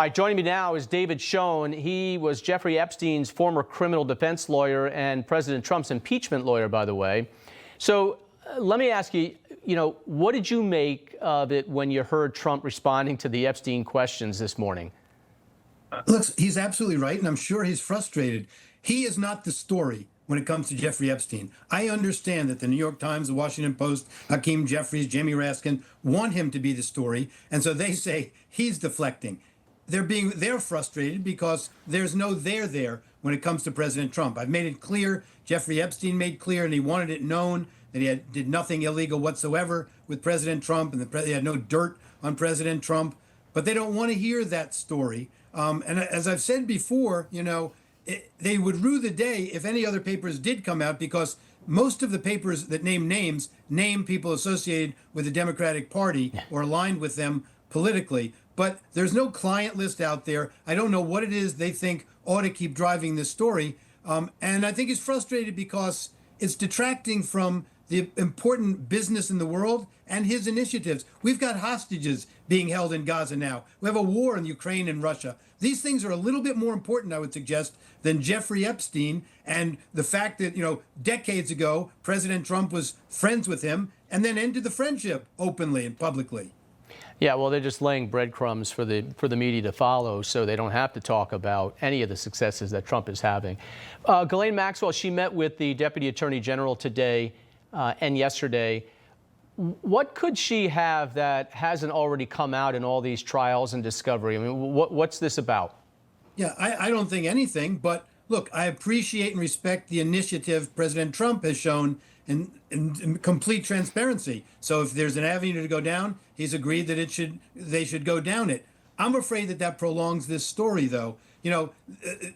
All right, joining me now is David Schoen. He was Jeffrey Epstein's former criminal defense lawyer and President Trump's impeachment lawyer, by the way. So let me ask you, what did you make of it when you heard Trump responding to the Epstein questions this morning? Look, he's absolutely right, and I'm sure he's frustrated. He is not the story when it comes to Jeffrey Epstein. I understand that the New York Times, the Washington Post, Hakeem Jeffries, Jamie Raskin want him to be the story, and so they say he's deflecting. They're frustrated because there's no there when it comes to President Trump. I've made it clear, Jeffrey Epstein made clear, and he wanted it known that he did nothing illegal whatsoever with President Trump, and he had no dirt on President Trump. But they don't want to hear that story. And as I've said before, they would rue the day if any other papers did come out, because most of the papers that name names name people associated with the Democratic Party or aligned with them politically. But there's no client list out there. I don't know what it is they think ought to keep driving this story. And I think he's frustrated because it's detracting from the important business in the world and his initiatives. We've got hostages being held in Gaza now. We have a war in Ukraine and Russia. These things are a little bit more important, I would suggest, than Jeffrey Epstein and the fact that, decades ago, President Trump was friends with him and then ended the friendship openly and publicly. Yeah, well, they're just laying breadcrumbs for the media to follow, so they don't have to talk about any of the successes that Trump is having. Ghislaine Maxwell, she met with the Deputy Attorney General today and yesterday. What could she have that hasn't already come out in all these trials and discovery? I mean, what's this about? Yeah, I don't think anything, but look, I appreciate and respect the initiative President Trump has shown in complete transparency. So if there's an avenue to go down, he's agreed that they should go down it. I'm afraid that prolongs this story, though.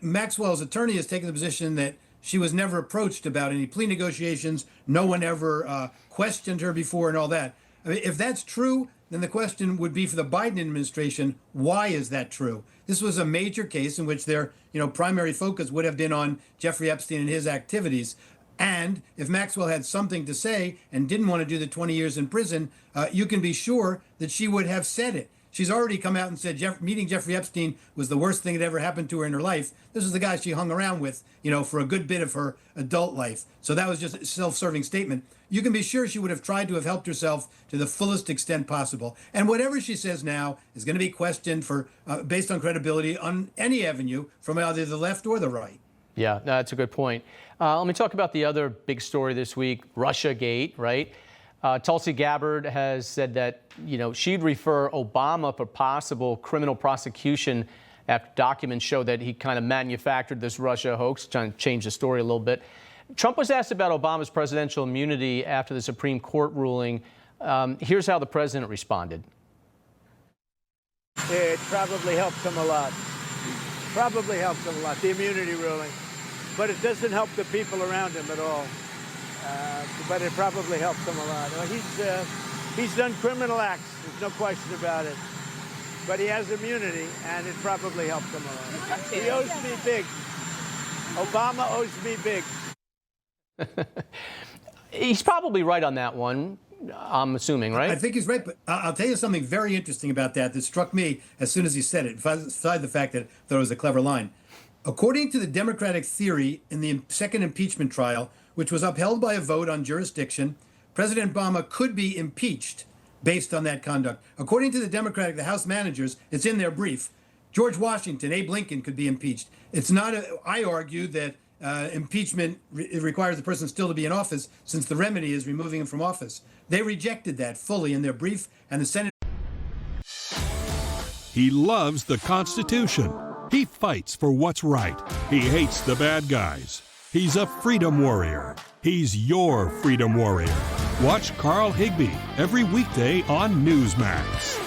Maxwell's attorney has taken the position that she was never approached about any plea negotiations. No one ever questioned her before and all that. I mean, if that's true, then the question would be for the Biden administration, why is that true? This was a major case in which their primary focus would have been on Jeffrey Epstein and his activities. And if Maxwell had something to say and didn't want to do the 20 years in prison, you can be sure that she would have said it. She's already come out and said meeting Jeffrey Epstein was the worst thing that ever happened to her in her life. This is the guy she hung around with, for a good bit of her adult life. So that was just a self-serving statement. You can be sure she would have tried to have helped herself to the fullest extent possible. And whatever she says now is going to be questioned based on credibility on any avenue from either the left or the right. Yeah, that's a good point. Let me talk about the other big story this week, Russiagate, right? Tulsi Gabbard has said that, she'd refer Obama for possible criminal prosecution after documents show that he kind of manufactured this Russia hoax, trying to change the story a little bit. Trump was asked about Obama's presidential immunity after the Supreme Court ruling. Here's how the president responded. It probably helps him a lot. Probably helps him a lot, the immunity ruling. But it doesn't help the people around him at all. But it probably helps him a lot. He's done criminal acts, there's no question about it. But he has immunity, and it probably helps him a lot. He owes me big. Obama owes me big. He's probably right on that one, I'm assuming, right? I think he's right, but I'll tell you something very interesting about that struck me as soon as he said it, aside the fact that I thought it was a clever line. According to the Democratic theory in the second impeachment trial, which was upheld by a vote on jurisdiction, President Obama could be impeached based on that conduct. According to the House managers, it's in their brief, George Washington, Abe Lincoln could be impeached. It's not, I argue that impeachment requires the person still to be in office, since the remedy is removing him from office. They rejected that fully in their brief, and the Senate. He loves the Constitution. He fights for what's right. He hates the bad guys. He's a freedom warrior. He's your freedom warrior. Watch Carl Higbie every weekday on Newsmax.